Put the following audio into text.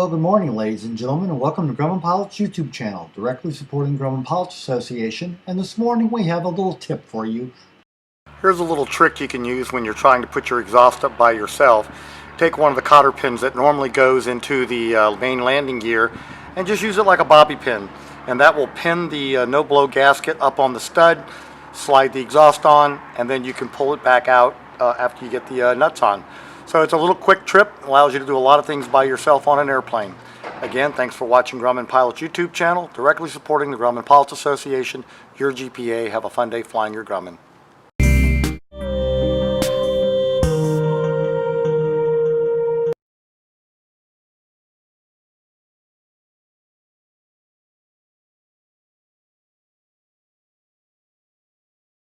Well, good morning, ladies and gentlemen, and welcome to Grumman Pilots YouTube channel, directly supporting Grumman Pilots Association. And this morning we have a little tip for you. Here's a little trick you can use when you're trying to put your exhaust up by yourself. Take one of the cotter pins that normally goes into the main landing gear and just use it like a bobby pin. And that will pin the no-blow gasket up on the stud, slide the exhaust on, and then you can pull it back out after you get the nuts on. So it's a little quick trip, allows you to do a lot of things by yourself on an airplane. Again, thanks for watching Grumman Pilots YouTube channel, directly supporting the Grumman Pilots Association, your GPA. Have a fun day flying your Grumman.